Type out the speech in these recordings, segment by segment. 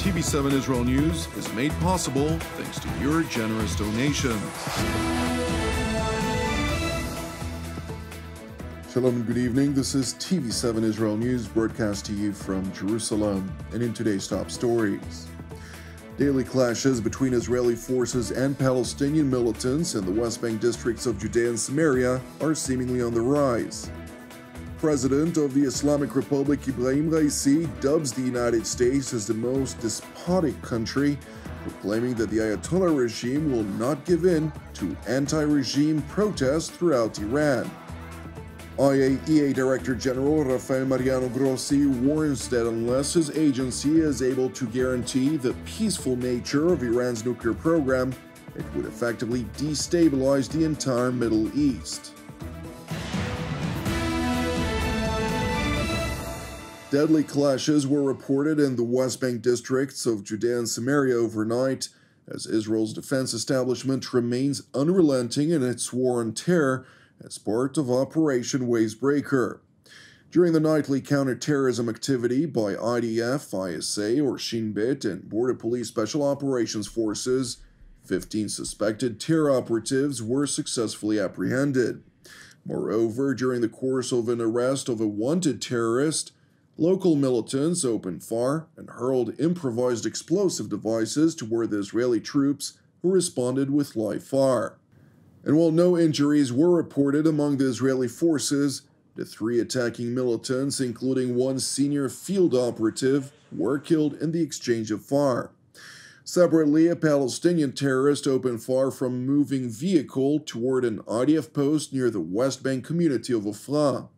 TV7 Israel News is made possible thanks to your generous donations. Shalom and good evening. This is TV7 Israel News, broadcast to you from Jerusalem. And in today's top stories, daily clashes between Israeli forces and Palestinian militants in the West Bank districts of Judea and Samaria are seemingly on the rise. President of the Islamic Republic Ibrahim Raisi dubs the United States as the most despotic country, proclaiming that the Ayatollah regime will not give in to anti-regime protests throughout Iran. IAEA Director General Rafael Mariano Grossi warns that unless his agency is able to guarantee the peaceful nature of Iran's nuclear program, it would effectively destabilize the entire Middle East. Deadly clashes were reported in the West Bank districts of Judea and Samaria overnight, as Israel's defense establishment remains unrelenting in its war on terror as part of Operation Wavebreaker. During the nightly counterterrorism activity by IDF, ISA, or Shin Bet and Border Police Special Operations Forces, 15 suspected terror operatives were successfully apprehended. Moreover, during the course of an arrest of a wanted terrorist, local militants opened fire and hurled improvised explosive devices toward the Israeli troops, who responded with live fire. And while no injuries were reported among the Israeli forces, the 3 attacking militants, including one senior field operative, were killed in the exchange of fire. Separately, a Palestinian terrorist opened fire from a moving vehicle toward an IDF post near the West Bank community of Ofra.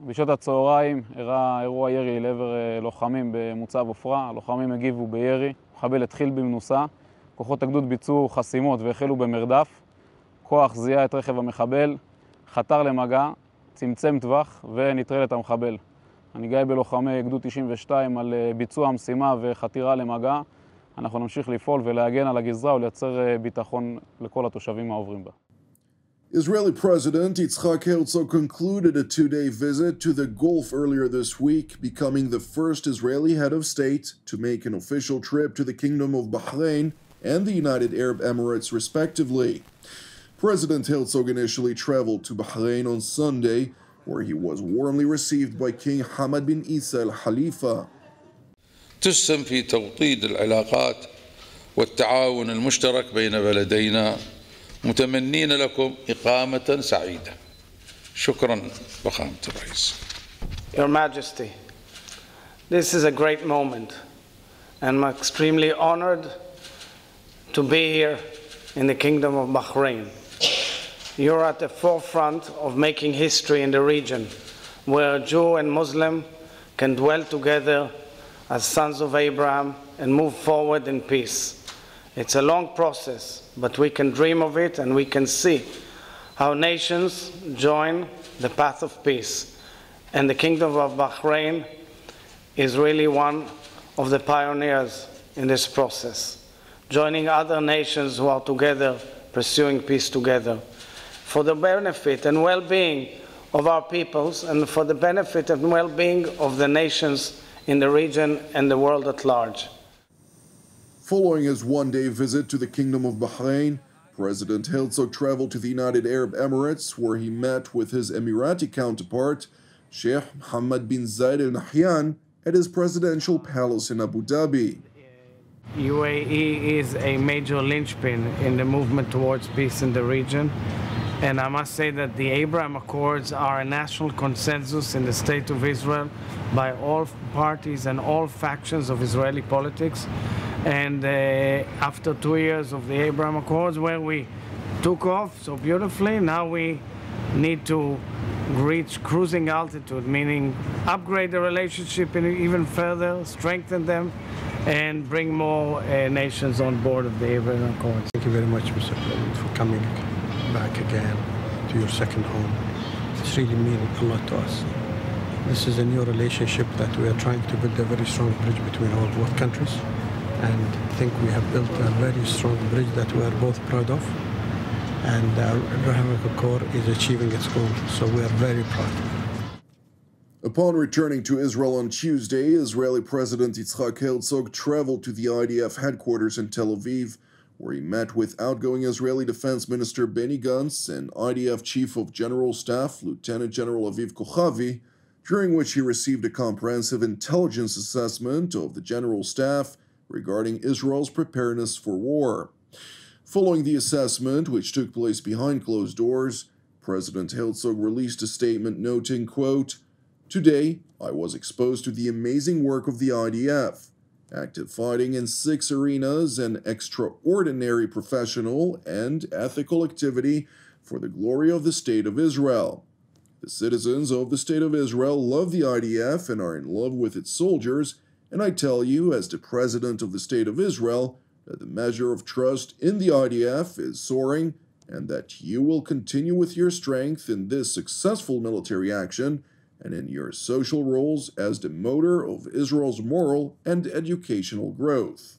בשעות הצהריים אירע אירוע ירי לעבר לוחמים במוצב עופרה. הלוחמים הגיבו בירי, מחבל התחיל במנוסה, כוחות הגדוד ביצעו חסימות והחלו במרדף. כוח זיהה את רכב המחבל, חתר למגע, צמצם טווח ונטרל את המחבל. אני גאה בלוחמי גדוד 92 על ביצוע המשימה וחתירה למגע. אנחנו נמשיך לפעול ולהגן על הגזרה ולייצר ביטחון לכל התושבים העוברים בה. Israeli President Yitzhak Herzog concluded a 2-day visit to the Gulf earlier this week, becoming the first Israeli head of state to make an official trip to the Kingdom of Bahrain and the United Arab Emirates, respectively. President Herzog initially traveled to Bahrain on Sunday, where he was warmly received by King Hamad bin Isa Al Khalifa. تسهم في توطيد العلاقات والتعاون المشترك بين بلدينا متمنين لكم إقامة سعيدة. شكرا فخامة الرئيس. Your Majesty, this is a great moment, and I'm extremely honored to be here in the Kingdom of Bahrain. You're at the forefront of making history in the region, where Jew and Muslim can dwell together as sons of Abraham and move forward in peace. It's a long process, but we can dream of it, and we can see how nations join the path of peace. And the Kingdom of Bahrain is really one of the pioneers in this process, joining other nations who are together, pursuing peace together, for the benefit and well-being of our peoples and for the benefit and well-being of the nations in the region and the world at large. Following his 1-day visit to the Kingdom of Bahrain, President Herzog traveled to the United Arab Emirates, where he met with his Emirati counterpart, Sheikh Mohammed bin Zayed Al Nahyan, at his presidential palace in Abu Dhabi. UAE is a major linchpin in the movement towards peace in the region. And I must say that the Abraham Accords are a national consensus in the State of Israel by all parties and all factions of Israeli politics. And after 2 years of the Abraham Accords, where we took off so beautifully, now we need to reach cruising altitude, meaning upgrade the relationship even further, strengthen them, and bring more nations on board of the Abraham Accords. Thank you very much, Mr. President, for coming back again to your second home. It's really means a lot to us. This is a new relationship that we are trying to build a very strong bridge between all both countries. And I think we have built a very strong bridge that we are both proud of. And our Abrahamic Accord is achieving its goal, so we are very proud. Upon returning to Israel on Tuesday, Israeli President Yitzhak Herzog traveled to the IDF headquarters in Tel Aviv, where he met with outgoing Israeli Defense Minister Benny Gantz and IDF Chief of General Staff Lieutenant General Aviv Kochavi, during which he received a comprehensive intelligence assessment of the General Staff regarding Israel's preparedness for war. Following the assessment, which took place behind closed doors, President Herzog released a statement noting, quote, "Today, I was exposed to the amazing work of the IDF, active fighting in 6 arenas and extraordinary professional and ethical activity for the glory of the State of Israel. The citizens of the State of Israel love the IDF and are in love with its soldiers, and I tell you, as the President of the State of Israel, that the measure of trust in the IDF is soaring, and that you will continue with your strength in this successful military action and in your social roles as the motor of Israel's moral and educational growth."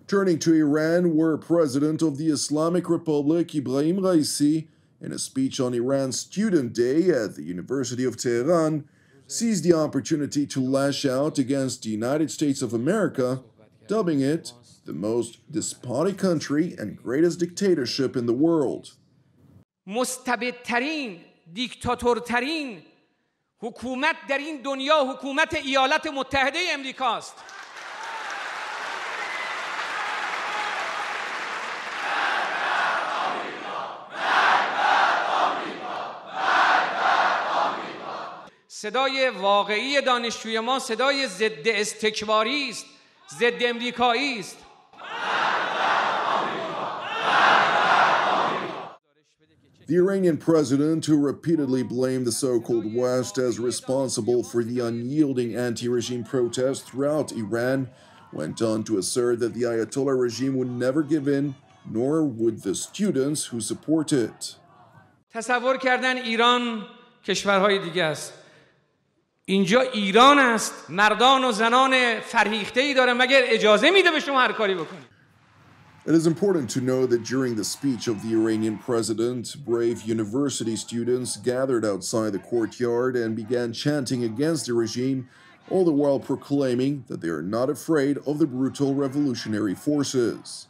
Turning to Iran, where President of the Islamic Republic Ibrahim Raisi, in a speech on Iran's Student Day at the University of Tehran, seized the opportunity to lash out against the United States of America, dubbing it the most despotic country and greatest dictatorship in the world. مستبدترین دیکتاتورترین حکومت در این دنیا حکومت ایالات متحده امریکاست. صدای واقعی دانشجوی ما صدای ضد استکباری است، ضد امریکایی است. The Iranian president, who repeatedly blamed the so-called West as responsible for the unyielding anti-regime protests throughout Iran, went on to assert that the Ayatollah regime would never give in, nor would the students who support it. تصور کردن ایران کشورهای دیگه است. اینجا ایران است، مردان و زنان فرهیخته‌ای داره، مگر اجازه میده به شما هر کاری بکنید؟ It is important to know that during the speech of the Iranian president, brave university students gathered outside the courtyard and began chanting against the regime, all the while proclaiming that they are not afraid of the brutal revolutionary forces.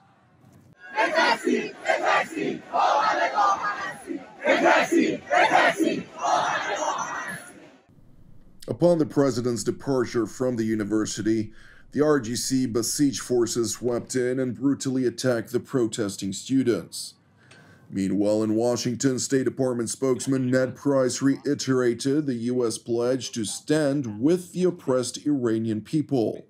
Upon the president's departure from the university, the RGC Basij forces swept in and brutally attacked the protesting students. Meanwhile, in Washington, State Department spokesman Ned Price reiterated the U.S. pledge to stand with the oppressed Iranian people.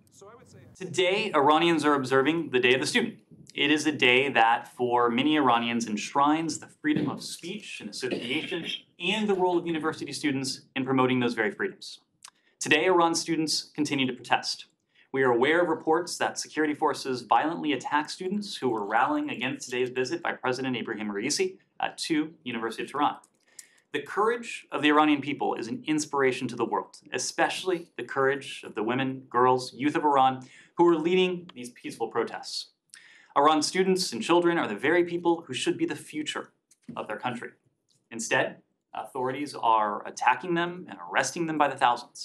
Today, Iranians are observing the Day of the Student. It is a day that, for many Iranians, enshrines the freedom of speech and association and the role of university students in promoting those very freedoms. Today, Iran's students continue to protest. We are aware of reports that security forces violently attack students who were rallying against today's visit by President Ibrahim Raisi to University of Tehran. The courage of the Iranian people is an inspiration to the world, especially the courage of the women, girls, youth of Iran who are leading these peaceful protests. Iran students and children are the very people who should be the future of their country. Instead, authorities are attacking them and arresting them by the thousands.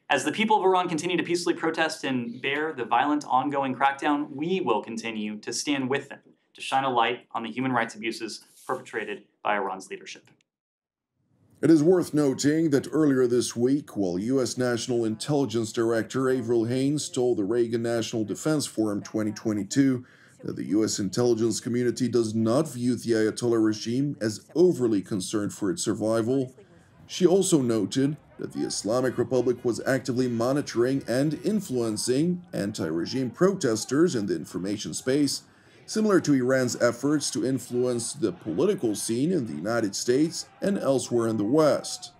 As the people of Iran continue to peacefully protest and bear the violent ongoing crackdown, we will continue to stand with them to shine a light on the human rights abuses perpetrated by Iran's leadership. It is worth noting that earlier this week, while U.S. National Intelligence Director Avril Haines told the Reagan National Defense Forum 2022 that the U.S. intelligence community does not view the Ayatollah regime as overly concerned for its survival, she also noted that the Islamic Republic was actively monitoring and influencing anti-regime protesters in the information space, similar to Iran's efforts to influence the political scene in the United States and elsewhere in the West.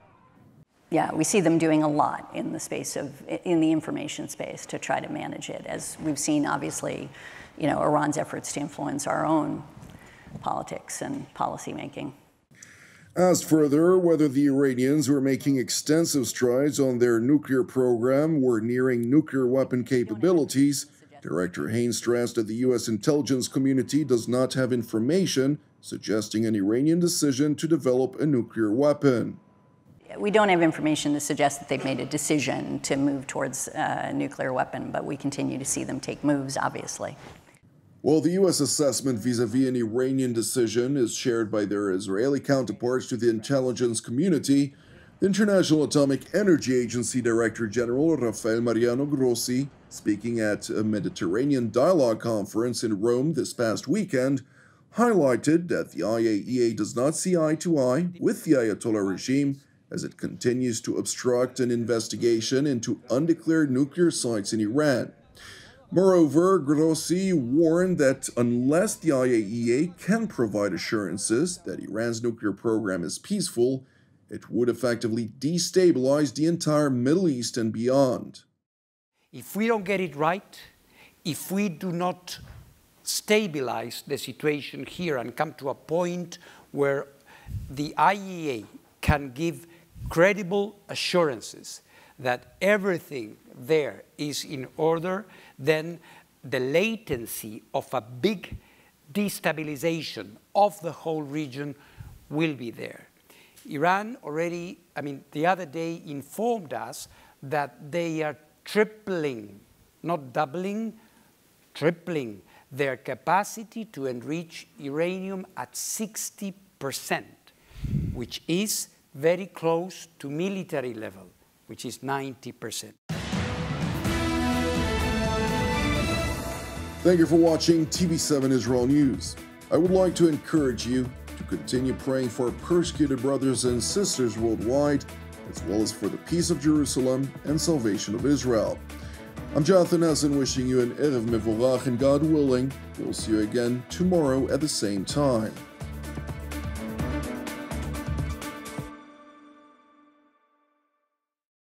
Yeah, we see them doing a lot in the information space to try to manage it, as we've seen, obviously, Iran's efforts to influence our own politics and policymaking. Asked further whether the Iranians were making extensive strides on their nuclear program were nearing nuclear weapon capabilities, Director Haines stressed that the U.S. intelligence community does not have information suggesting an Iranian decision to develop a nuclear weapon. we don't have information to suggest that they've made a decision to move towards a nuclear weapon, but we continue to see them take moves, obviously. Well, the U.S. assessment vis-a-vis an Iranian decision is shared by their Israeli counterparts to the intelligence community. The International Atomic Energy Agency Director General Rafael Mariano Grossi, speaking at a Mediterranean Dialogue Conference in Rome this past weekend, highlighted that the IAEA does not see eye to eye with the Ayatollah regime as it continues to obstruct an investigation into undeclared nuclear sites in Iran. Moreover, Grossi warned that unless the IAEA can provide assurances that Iran's nuclear program is peaceful, it would effectively destabilize the entire Middle East and beyond. If we don't get it right, if we do not stabilize the situation here and come to a point where the IAEA can give credible assurances that everything there is in order, then the latency of a big destabilization of the whole region will be there. Iran already, the other day informed us that they are tripling, not doubling, tripling their capacity to enrich uranium at 60%, which is very close to military level, which is 90%. Thank you for watching TV7 Israel News. I would like to encourage you to continue praying for our persecuted brothers and sisters worldwide, as well as for the peace of Jerusalem and salvation of Israel. I'm Jonathan Hassan, wishing you an Erev Mevorach, and God willing, we'll see you again tomorrow at the same time.